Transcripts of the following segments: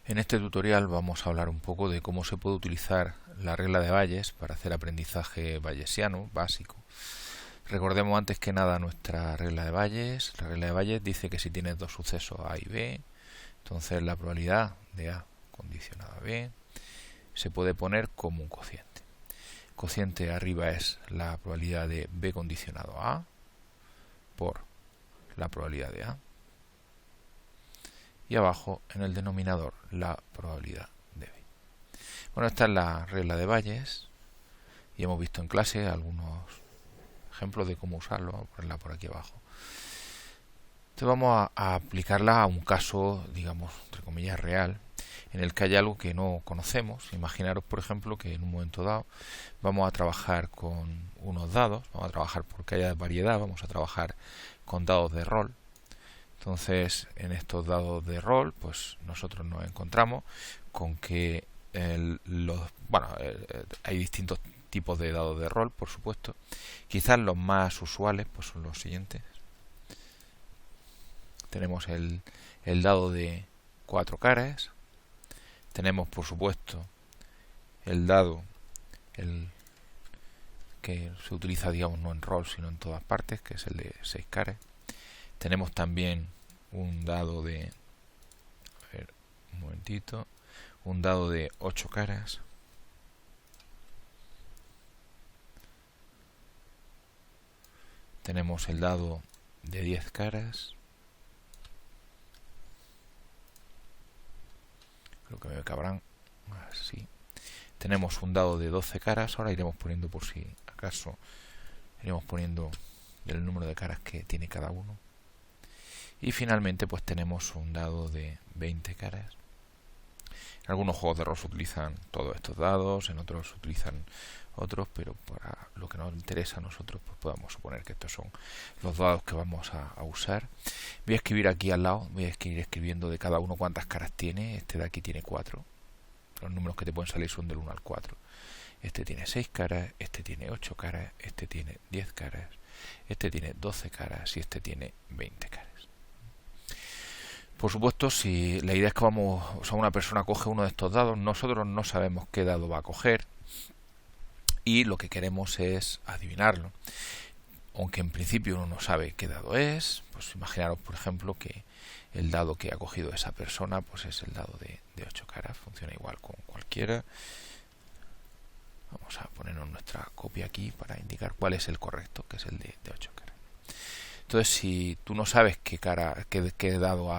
En este tutorial vamos a hablar un poco de cómo se puede utilizar la regla de Bayes para hacer aprendizaje bayesiano básico. Recordemos antes que nada nuestra regla de Bayes. La regla de Bayes dice que si tienes dos sucesos A y B, entonces la probabilidad de A condicionada a B se puede poner como un cociente. Cociente arriba es la probabilidad de B condicionado a A por la probabilidad de A. Y abajo en el denominador la probabilidad de B. Bueno, esta es la regla de Bayes y hemos visto en clase algunos ejemplos de cómo usarlo. Vamos a ponerla por aquí abajo. Entonces vamos a aplicarla a un caso, digamos, entre comillas, real, en el que hay algo que no conocemos. Imaginaros, por ejemplo, que en un momento dado vamos a trabajar con unos dados, vamos a trabajar porque haya variedad, vamos a trabajar con dados de rol. Entonces, en estos dados de rol, pues nosotros nos encontramos con que hay distintos tipos de dados de rol, por supuesto. Quizás los más usuales pues son los siguientes. Tenemos el dado de 4 caras. Tenemos, por supuesto, el dado que se utiliza, digamos, no en rol, sino en todas partes, que es el de 6 caras. Tenemos también un dado de, un dado de 8 caras. Tenemos el dado de 10 caras. Creo que me cabrán así. Tenemos un dado de 12 caras. Ahora iremos poniendo, por si acaso, iremos poniendo el número de caras que tiene cada uno. Y finalmente pues tenemos un dado de 20 caras. En algunos juegos de rol se utilizan todos estos dados, en otros se utilizan otros, pero para lo que nos interesa a nosotros pues podemos suponer que estos son los dados que vamos a usar. Voy a escribir aquí al lado, voy a ir escribiendo de cada uno cuántas caras tiene. Este de aquí tiene 4. Los números que te pueden salir son del 1 al 4. Este tiene 6 caras, este tiene 8 caras, este tiene 10 caras, este tiene 12 caras y este tiene 20 caras. Por supuesto, si la idea es que una persona coge uno de estos dados, nosotros no sabemos qué dado va a coger y lo que queremos es adivinarlo. Aunque en principio uno no sabe qué dado es, pues imaginaros, por ejemplo, que el dado que ha cogido esa persona pues es el dado de 8 caras, funciona igual con cualquiera. Vamos a ponernos nuestra copia aquí para indicar cuál es el correcto, que es el de 8 caras. Entonces, si tú no sabes qué dado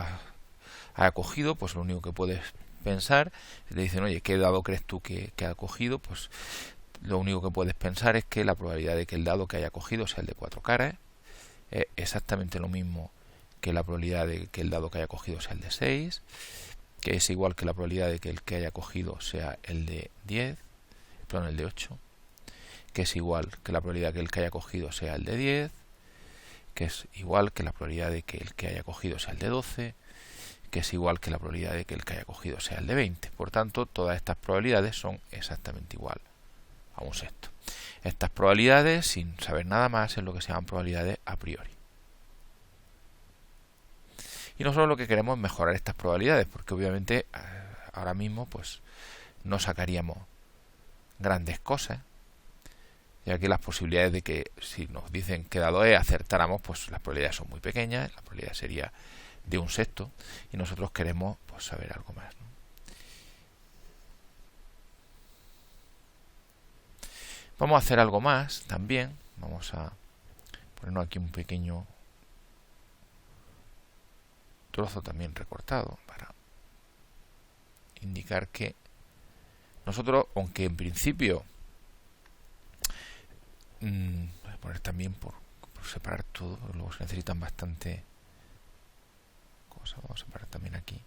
ha cogido, pues lo único que puedes pensar, le dicen, oye, ¿qué dado crees tú que ha cogido? Pues lo único que puedes pensar es que la probabilidad de que el dado que haya cogido sea el de 4 caras es exactamente lo mismo que la probabilidad de que el dado que haya cogido sea el de 6, que es igual que la probabilidad de que el que haya cogido sea el de 10, perdón, el de 8, que es igual que la probabilidad de que el que haya cogido sea el de 10, que es igual que la probabilidad de que el que haya cogido sea el de 12, que es igual que la probabilidad de que el que haya cogido sea el de 20. Por tanto, todas estas probabilidades son exactamente igual a un sexto. Estas probabilidades, sin saber nada más, es lo que se llaman probabilidades a priori. Y nosotros lo que queremos es mejorar estas probabilidades, porque obviamente ahora mismo pues no sacaríamos grandes cosas, ya que las posibilidades de que, si nos dicen qué dado es, acertáramos, pues las probabilidades son muy pequeñas, la probabilidad sería de un sexto, y nosotros queremos pues saber algo más, ¿no? Vamos a hacer algo más también. Vamos a ponernos aquí un pequeño trozo también recortado para indicar que nosotros, aunque en principio voy a poner también por separar todo, luego se necesitan bastante cosas. Vamos a separar también aquí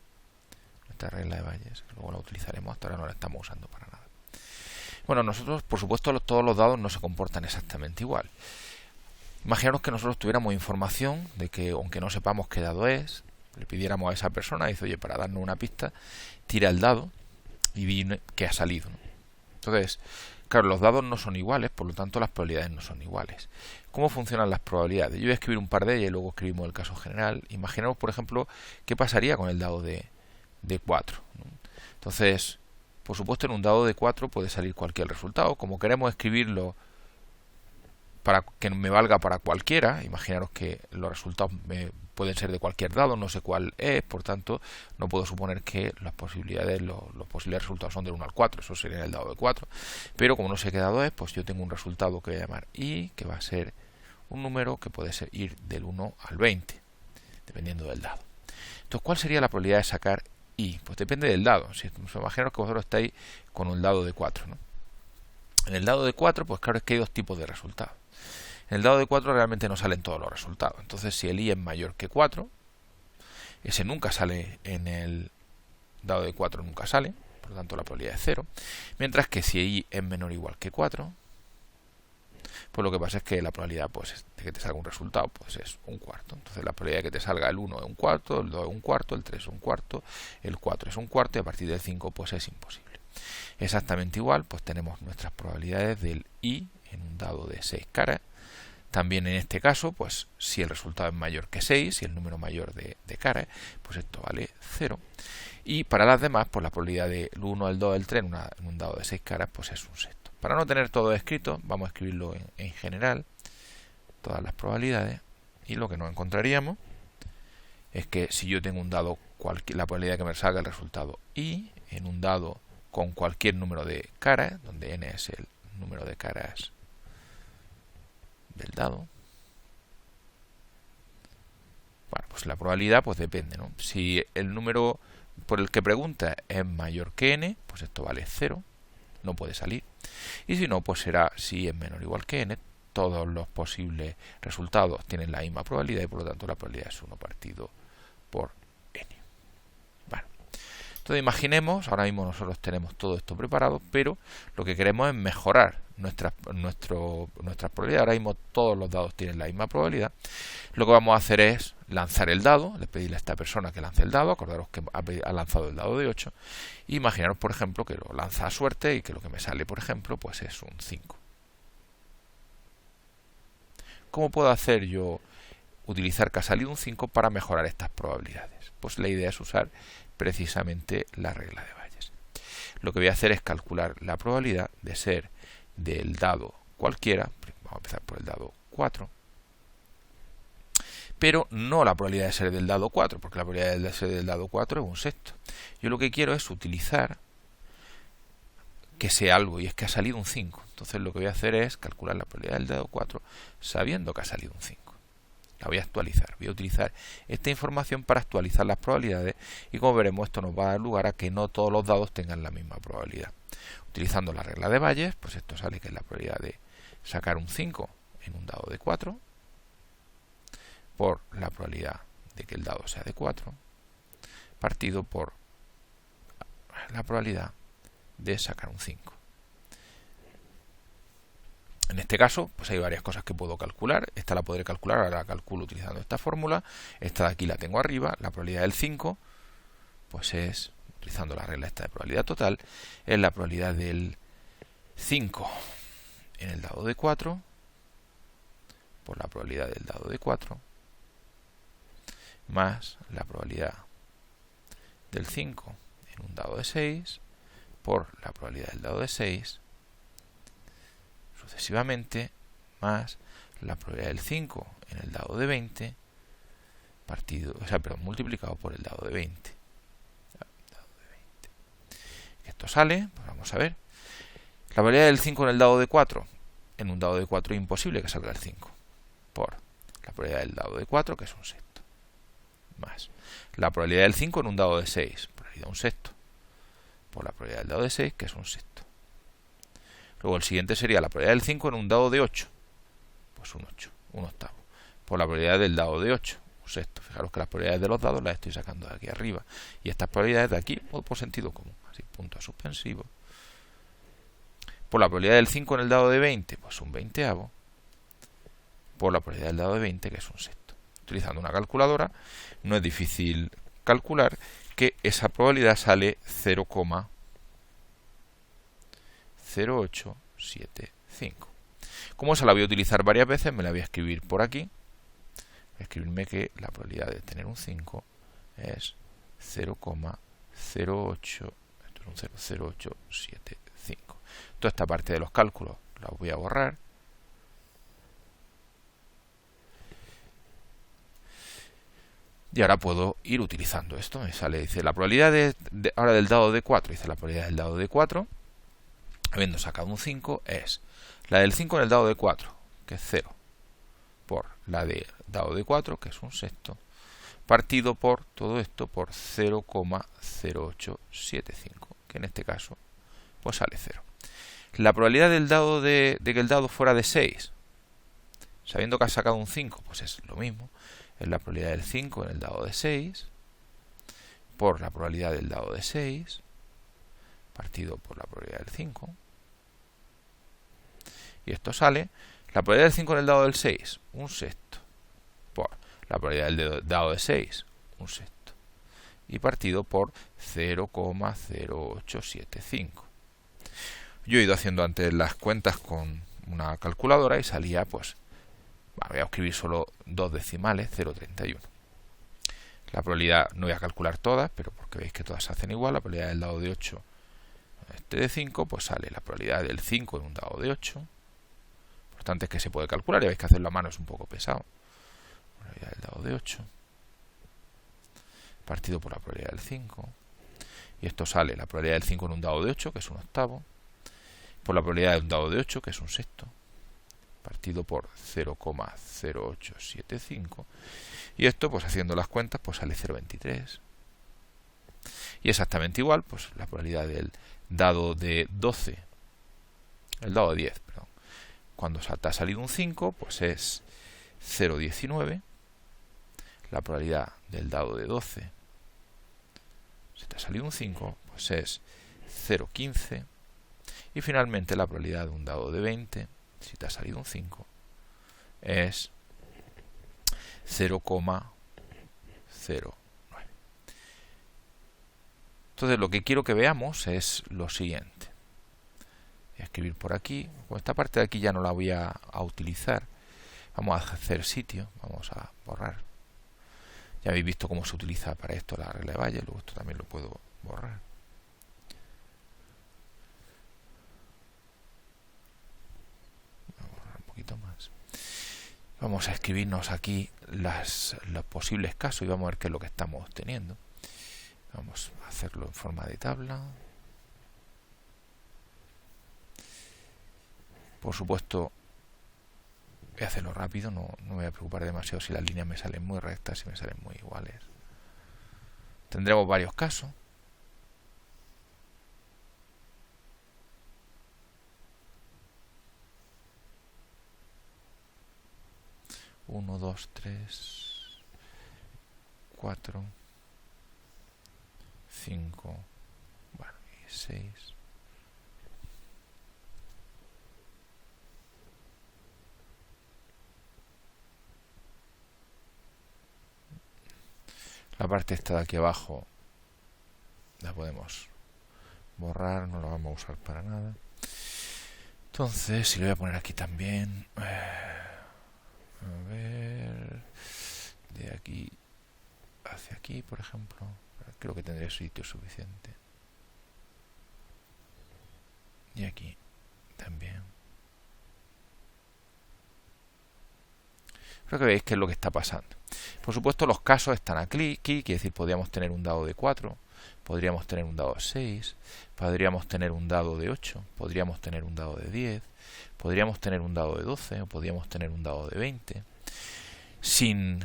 nuestra regla de Bayes, que luego la utilizaremos, hasta ahora no la estamos usando para nada. Bueno, nosotros, por supuesto, todos los dados no se comportan exactamente igual. Imaginaros que nosotros tuviéramos información de que, aunque no sepamos qué dado es, le pidiéramos a esa persona, dice, oye, para darnos una pista, tira el dado y di qué ha salido, ¿no? Entonces, claro, los dados no son iguales, por lo tanto las probabilidades no son iguales. ¿Cómo funcionan las probabilidades? Yo voy a escribir un par de ellas y luego escribimos el caso general. Imaginaos, por ejemplo, qué pasaría con el dado de 4, ¿no? Entonces, por supuesto, en un dado de 4 puede salir cualquier resultado. Como queremos escribirlo para que me valga para cualquiera, imaginaros que los resultados pueden ser de cualquier dado, no sé cuál es, por tanto, no puedo suponer que las posibilidades, los posibles resultados son del 1 al 4, eso sería el dado de 4. Pero como no sé qué dado es, pues yo tengo un resultado que voy a llamar i, que va a ser un número que puede ir del 1 al 20, dependiendo del dado. Entonces, ¿cuál sería la probabilidad de sacar i? Pues depende del dado. Si imaginaros que vosotros estáis con un dado de 4, ¿no? En el dado de 4, pues claro, es que hay dos tipos de resultados. En el dado de 4 realmente no salen todos los resultados. Entonces, si el i es mayor que 4, ese nunca sale en el dado de 4, nunca sale. Por lo tanto, la probabilidad es 0. Mientras que si i es menor o igual que 4, pues lo que pasa es que la probabilidad pues, de que te salga un resultado pues es un cuarto. Entonces, la probabilidad de que te salga el 1 es un cuarto, el 2 es un cuarto, el 3 es un cuarto, el 4 es un cuarto y a partir del 5 pues es imposible. Exactamente igual, pues tenemos nuestras probabilidades del i en un dado de 6 caras. También en este caso, pues si el resultado es mayor que 6, si el número mayor de caras, pues esto vale 0. Y para las demás, pues la probabilidad del 1, el 2, el 3 en un dado de 6 caras, pues es un sexto. Para no tener todo escrito, vamos a escribirlo en general, todas las probabilidades, y lo que nos encontraríamos es que si yo tengo un dado, la probabilidad de que me salga el resultado i en un dado con cualquier número de caras, donde n es el número de caras del dado, bueno, pues la probabilidad pues depende, ¿no? Si el número por el que pregunta es mayor que n, pues esto vale 0, no puede salir. Y si no, pues será, si es menor o igual que n, todos los posibles resultados tienen la misma probabilidad y por lo tanto la probabilidad es 1 partido por n. Bueno, entonces imaginemos, ahora mismo nosotros tenemos todo esto preparado, pero lo que queremos es mejorar nuestras probabilidades. Ahora mismo todos los dados tienen la misma probabilidad. Lo que vamos a hacer es lanzar el dado, le pedirle a esta persona que lance el dado, acordaros que ha lanzado el dado de 8, y imaginaros por ejemplo que lo lanza a suerte y que lo que me sale por ejemplo pues es un 5. ¿Cómo puedo hacer yo utilizar que ha salido un 5 para mejorar estas probabilidades? Pues la idea es usar precisamente la regla de Bayes. Lo que voy a hacer es calcular la probabilidad de ser del dado cualquiera, vamos a empezar por el dado 4, pero no la probabilidad de ser del dado 4, porque la probabilidad de ser del dado 4 es un sexto. Yo lo que quiero es utilizar que sea algo, y es que ha salido un 5. Entonces lo que voy a hacer es calcular la probabilidad del dado 4 sabiendo que ha salido un 5. La voy a actualizar. Voy a utilizar esta información para actualizar las probabilidades y como veremos esto nos va a dar lugar a que no todos los dados tengan la misma probabilidad. Utilizando la regla de Bayes, pues esto sale que es la probabilidad de sacar un 5 en un dado de 4 por la probabilidad de que el dado sea de 4 partido por la probabilidad de sacar un 5. En este caso, pues hay varias cosas que puedo calcular. Esta la podré calcular, ahora la calculo utilizando esta fórmula. Esta de aquí la tengo arriba. La probabilidad del 5, pues es, utilizando la regla esta de probabilidad total, es la probabilidad del 5 en el dado de 4 por la probabilidad del dado de 4 más la probabilidad del 5 en un dado de 6 por la probabilidad del dado de 6 sucesivamente más la probabilidad del 5 en el dado de 20 multiplicado por el dado de 20. Esto sale, pues vamos a ver. La probabilidad del 5 en el dado de 4, en un dado de 4 es imposible que salga el 5, por la probabilidad del dado de 4, que es un sexto, más la probabilidad del 5 en un dado de 6, probabilidad un sexto, por la probabilidad del dado de 6, que es un sexto. Luego el siguiente sería la probabilidad del 5 en un dado de 8, pues un 8, un octavo, por la probabilidad del dado de 8, un sexto. Fijaros que las probabilidades de los dados las estoy sacando de aquí arriba, y estas probabilidades de aquí por sentido común, así, punto suspensivo. Por la probabilidad del 5 en el dado de 20, pues un veinteavo, por la probabilidad del dado de 20, que es un sexto. Utilizando una calculadora, no es difícil calcular que esa probabilidad sale 0,0875. Como esa la voy a utilizar varias veces, me la voy a escribir por aquí. Voy a escribirme que la probabilidad de tener un 5 es 0,08, esto es un 0, 0, 8, 7, 5. Toda esta parte de los cálculos la voy a borrar. Y ahora puedo ir utilizando esto. Me sale, dice, la probabilidad ahora del dado de 4. Dice, la probabilidad del dado de 4, habiendo sacado un 5, es la del 5 en el dado de 4, que es 0, por la del dado de 4, que es un sexto, partido por todo esto por 0,0875, que en este caso pues sale 0. La probabilidad del dado de que el dado fuera de 6, sabiendo que has sacado un 5, pues es lo mismo. Es la probabilidad del 5 en el dado de 6 por la probabilidad del dado de 6 partido por la probabilidad del 5. Y esto sale la probabilidad del 5 en el dado del 6, un sexto, por la probabilidad del dado de 6, un sexto, y partido por 0,0875. Yo he ido haciendo antes las cuentas con una calculadora y salía, pues, voy a escribir solo dos decimales, 0,31. La probabilidad, no voy a calcular todas, pero porque veis que todas se hacen igual, la probabilidad del dado de 8, este de 5, pues sale la probabilidad del 5 en un dado de 8. Por tanto, es que se puede calcular, ya veis que hacerlo a mano es un poco pesado. La probabilidad del dado de 8, partido por la probabilidad del 5. Y esto sale la probabilidad del 5 en un dado de 8, que es un octavo, por la probabilidad de un dado de 8, que es un sexto, partido por 0,0875. Y esto, pues haciendo las cuentas, pues sale 0,23. Y exactamente igual, pues la probabilidad del dado de 12, el dado de 10, perdón, cuando te ha salido un 5, pues es 0,19. La probabilidad del dado de 12, si te ha salido un 5, pues es 0,15. Y finalmente la probabilidad de un dado de 20, si te ha salido un 5, es 0,09. Entonces lo que quiero que veamos es lo siguiente. Voy a escribir por aquí. Pues esta parte de aquí ya no la voy a utilizar. Vamos a hacer sitio. Vamos a borrar. Ya habéis visto cómo se utiliza para esto la regla de Bayes. Luego esto también lo puedo borrar. Más. Vamos a escribirnos aquí los posibles casos y vamos a ver qué es lo que estamos obteniendo. Vamos a hacerlo en forma de tabla. Por supuesto, voy a hacerlo rápido, no me voy a preocupar demasiado si las líneas me salen muy rectas, si me salen muy iguales. Tendremos varios casos. Uno, 2, 3, 4, 5, bueno, y 6. La parte esta de aquí abajo la podemos borrar, no la vamos a usar para nada. Entonces, si lo voy a poner aquí también, a ver, de aquí hacia aquí, por ejemplo, creo que tendré sitio suficiente. Y aquí también. Creo que veis qué es lo que está pasando. Por supuesto, los casos están aquí, quiere decir, podríamos tener un dado de 4, podríamos tener un dado de 6, podríamos tener un dado de 8, podríamos tener un dado de 10, podríamos tener un dado de 12 o podríamos tener un dado de 20. Sin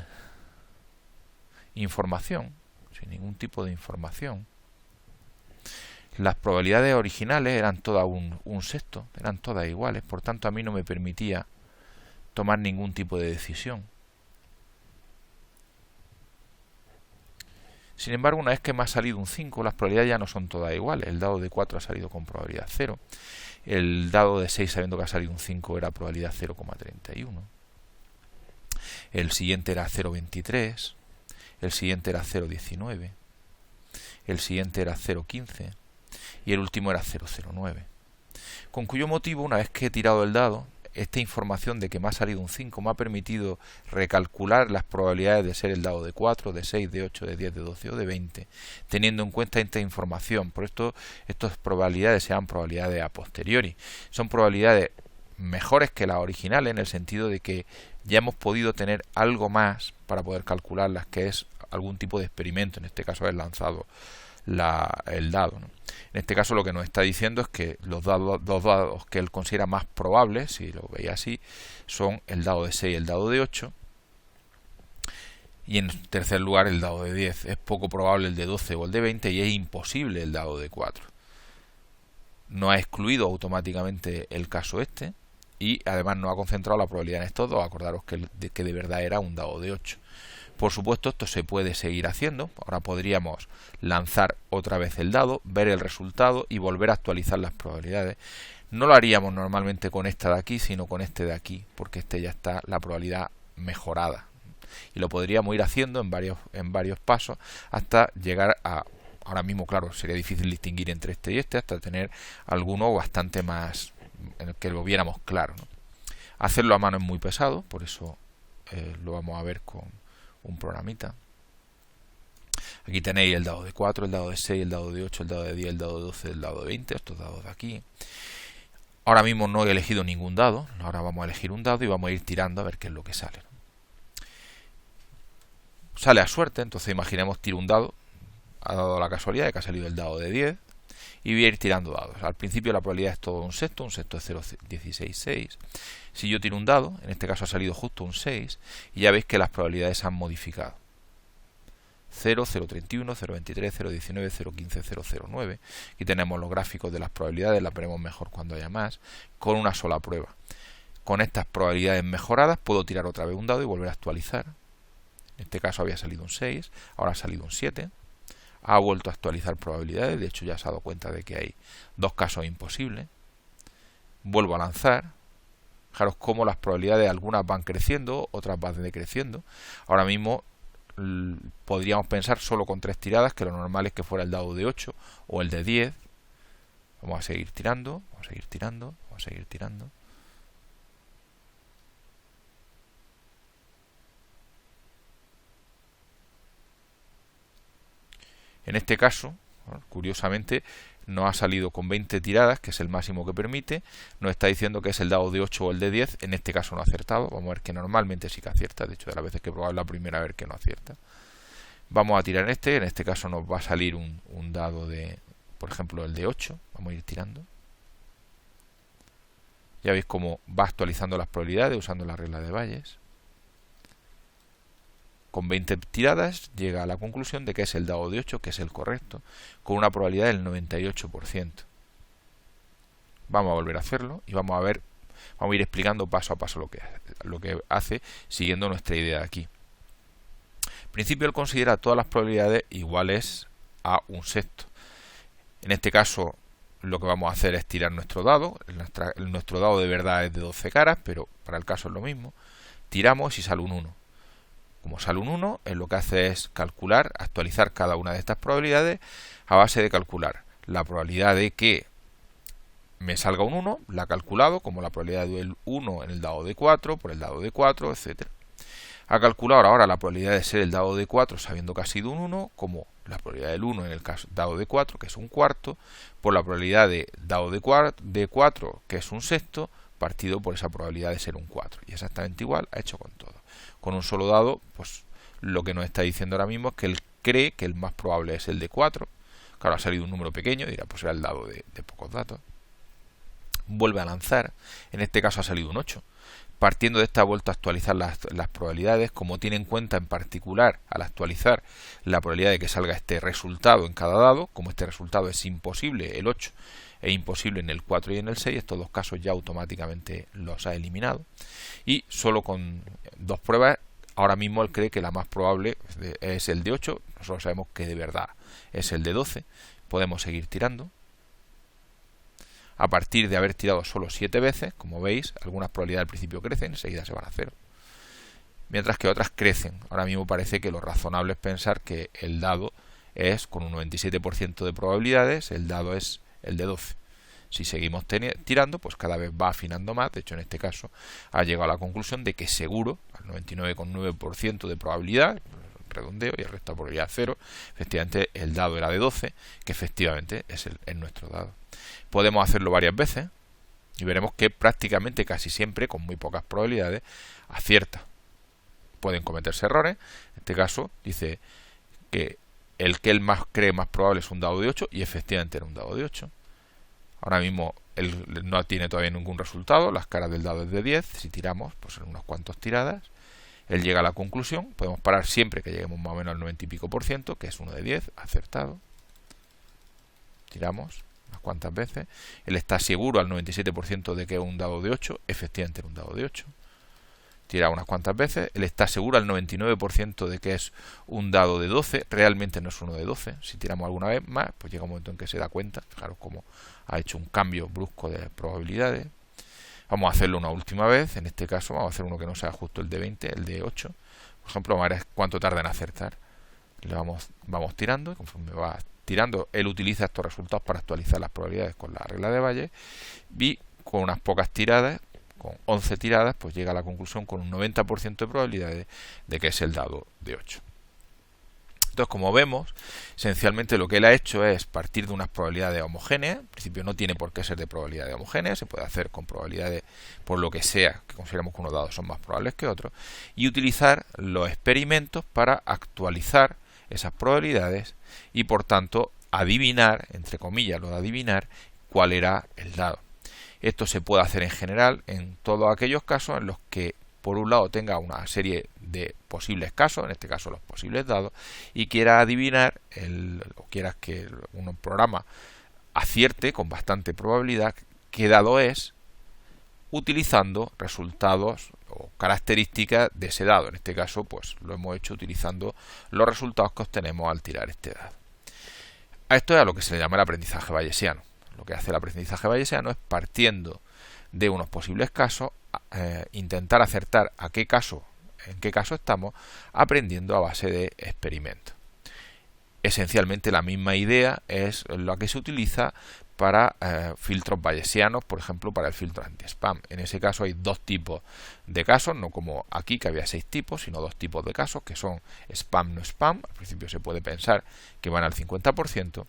información, sin ningún tipo de información. Las probabilidades originales eran todas un sexto, eran todas iguales, por tanto a mí no me permitía tomar ningún tipo de decisión. Sin embargo, una vez que me ha salido un 5, las probabilidades ya no son todas iguales. El dado de 4 ha salido con probabilidad 0. El dado de 6, sabiendo que ha salido un 5, era probabilidad 0,31. El siguiente era 0,23. El siguiente era 0,19. El siguiente era 0,15. Y el último era 0,09. Con cuyo motivo, una vez que he tirado el dado, esta información de que me ha salido un 5 me ha permitido recalcular las probabilidades de ser el dado de 4, de 6, de 8, de 10, de 12 o de 20, teniendo en cuenta esta información. Por esto, estas probabilidades se llaman probabilidades a posteriori. Son probabilidades mejores que las originales en el sentido de que ya hemos podido tener algo más para poder calcularlas, que es algún tipo de experimento, en este caso haber lanzado el dado, ¿no? En este caso lo que nos está diciendo es que los dados que él considera más probables, si lo veis así, son el dado de 6 y el dado de 8, y en tercer lugar el dado de 10. Es poco probable el de 12 o el de 20 y es imposible el dado de 4. No ha excluido automáticamente el caso este y además no ha concentrado la probabilidad en estos dos. Acordaros que de verdad era un dado de 8. Por supuesto, esto se puede seguir haciendo. Ahora podríamos lanzar otra vez el dado, ver el resultado y volver a actualizar las probabilidades. No lo haríamos normalmente con esta de aquí, sino con este de aquí, porque este ya está la probabilidad mejorada. Y lo podríamos ir haciendo en varios pasos hasta llegar a... Ahora mismo, claro, sería difícil distinguir entre este y este, hasta tener alguno bastante más en el que lo viéramos claro, ¿no? Hacerlo a mano es muy pesado, por eso lo vamos a ver con un programita. Aquí tenéis el dado de 4, el dado de 6, el dado de 8, el dado de 10, el dado de 12, el dado de 20, estos dados de aquí. Ahora mismo no he elegido ningún dado, ahora vamos a elegir un dado y vamos a ir tirando a ver qué es lo que sale. Sale a suerte, entonces imaginemos tiro un dado, ha dado la casualidad de que ha salido el dado de 10 y voy a ir tirando dados. Al principio la probabilidad es todo un sexto es 0,16, 6. Si yo tiro un dado, en este caso ha salido justo un 6, y ya veis que las probabilidades se han modificado. 0, 0,31, 0,23, 0,19, 0,15, 0,09. Aquí tenemos los gráficos de las probabilidades, las veremos mejor cuando haya más, con una sola prueba. Con estas probabilidades mejoradas puedo tirar otra vez un dado y volver a actualizar. En este caso había salido un 6, ahora ha salido un 7. Ha vuelto a actualizar probabilidades, de hecho ya se ha dado cuenta de que hay dos casos imposibles. Vuelvo a lanzar. Fijaros cómo las probabilidades algunas van creciendo, otras van decreciendo. Ahora mismo podríamos pensar solo con 3 tiradas, que lo normal es que fuera el dado de 8 o el de 10. Vamos a seguir tirando, vamos a seguir tirando, vamos a seguir tirando. En este caso, curiosamente, no ha salido con 20 tiradas, que es el máximo que permite. Nos está diciendo que es el dado de 8 o el de 10. En este caso no ha acertado. Vamos a ver que normalmente sí que acierta. De hecho, de las veces que he probado la primera vez que no acierta. Vamos a tirar en este. En este caso nos va a salir un dado de, por ejemplo, el de 8. Vamos a ir tirando. Ya veis cómo va actualizando las probabilidades usando la regla de Bayes. Con 20 tiradas llega a la conclusión de que es el dado de 8, que es el correcto, con una probabilidad del 98%. Vamos a volver a hacerlo y vamos a ir explicando paso a paso lo que hace, siguiendo nuestra idea de aquí. En principio él considera todas las probabilidades iguales a un sexto. En este caso lo que vamos a hacer es tirar nuestro dado. Nuestro dado de verdad es de 12 caras, pero para el caso es lo mismo. Tiramos y sale un 1. Como sale un 1, lo que hace es calcular, actualizar cada una de estas probabilidades a base de calcular la probabilidad de que me salga un 1, la ha calculado como la probabilidad del 1 en el dado de 4, por el dado de 4, etc. Ha calculado ahora la probabilidad de ser el dado de 4 sabiendo que ha sido un 1, como la probabilidad del 1 en el caso dado de 4, que es un cuarto, por la probabilidad de dado de 4, que es un sexto, partido por esa probabilidad de ser un 4. Y exactamente igual ha hecho con todo. Con un solo dado, pues lo que nos está diciendo ahora mismo es que él cree que el más probable es el de 4. Claro, ha salido un número pequeño, dirá, pues era el dado de pocos datos. Vuelve a lanzar, en este caso ha salido un 8. Partiendo de esta vuelta a actualizar las probabilidades, como tiene en cuenta en particular al actualizar la probabilidad de que salga este resultado en cada dado, como este resultado es imposible, el 8 es imposible en el 4 y en el 6, estos dos casos ya automáticamente los ha eliminado. Y solo con 2 pruebas, ahora mismo él cree que la más probable es el de 8, nosotros sabemos que de verdad es el de 12, podemos seguir tirando. A partir de haber tirado solo 7 veces, como veis, algunas probabilidades al principio crecen, enseguida se van a 0. Mientras que otras crecen. Ahora mismo parece que lo razonable es pensar que el dado es, con un 97% de probabilidades, el dado es el de 12. Si seguimos tirando, pues cada vez va afinando más. De hecho, en este caso ha llegado a la conclusión de que seguro, al 99,9% de probabilidad, redondeo y el resto de probabilidad 0, efectivamente el dado era de 12, que efectivamente es nuestro dado. Podemos hacerlo varias veces y veremos que prácticamente casi siempre, con muy pocas probabilidades, acierta. Pueden cometerse errores. En este caso dice que el que él más cree más probable es un dado de 8 y efectivamente era un dado de 8. Ahora mismo él no tiene todavía ningún resultado, las caras del dado es de 10, si tiramos pues en unas cuantas tiradas, él llega a la conclusión, podemos parar siempre que lleguemos más o menos al 90 y pico %, que es uno de 10, acertado. Tiramos unas cuantas veces, él está seguro al 97% de que es un dado de 8, efectivamente era un dado de 8. Tira unas cuantas veces, él está seguro al 99% de que es un dado de 12, realmente no es uno de 12. Si tiramos alguna vez más, pues llega un momento en que se da cuenta, fijaros cómo ha hecho un cambio brusco de probabilidades. Vamos a hacerlo una última vez, en este caso vamos a hacer uno que no sea justo el de 20, el de 8. Por ejemplo, vamos a ver cuánto tarda en acertar. Le vamos tirando, y conforme va tirando, él utiliza estos resultados para actualizar las probabilidades con la regla de Bayes, y con unas pocas tiradas, con 11 tiradas, pues llega a la conclusión con un 90% de probabilidades de que es el dado de 8. Entonces, como vemos, esencialmente lo que él ha hecho es partir de unas probabilidades homogéneas. En principio no tiene por qué ser de probabilidades homogéneas, se puede hacer con probabilidades por lo que sea, que consideramos que unos dados son más probables que otros, y utilizar los experimentos para actualizar esas probabilidades y por tanto adivinar, entre comillas lo de adivinar, cuál era el dado. Esto se puede hacer en general en todos aquellos casos en los que por un lado tenga una serie de posibles casos, en este caso los posibles dados, y quiera adivinar, o quieras que un programa acierte con bastante probabilidad qué dado es, utilizando resultados o características de ese dado. En este caso, pues lo hemos hecho utilizando los resultados que obtenemos al tirar este dado. A esto es a lo que se le llama el aprendizaje bayesiano. Lo que hace el aprendizaje bayesiano es, partiendo de unos posibles casos, intentar acertar en qué caso estamos, aprendiendo a base de experimentos. Esencialmente la misma idea es la que se utiliza para filtros bayesianos, por ejemplo para el filtro anti-spam. En ese caso hay dos tipos de casos, no como aquí que había 6 tipos, sino dos tipos de casos que son spam no spam. Al principio se puede pensar que van al 50%,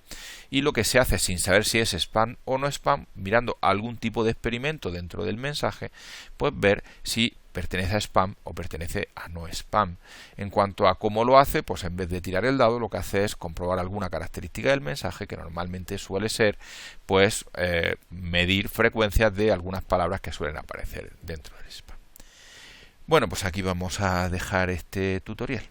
y lo que se hace sin saber si es spam o no spam, mirando algún tipo de experimento dentro del mensaje, pues ver si pertenece a spam o pertenece a no spam. En cuanto a cómo lo hace, pues en vez de tirar el dado, lo que hace es comprobar alguna característica del mensaje, que normalmente suele ser pues medir frecuencias de algunas palabras que suelen aparecer dentro del spam. Bueno, pues aquí vamos a dejar este tutorial.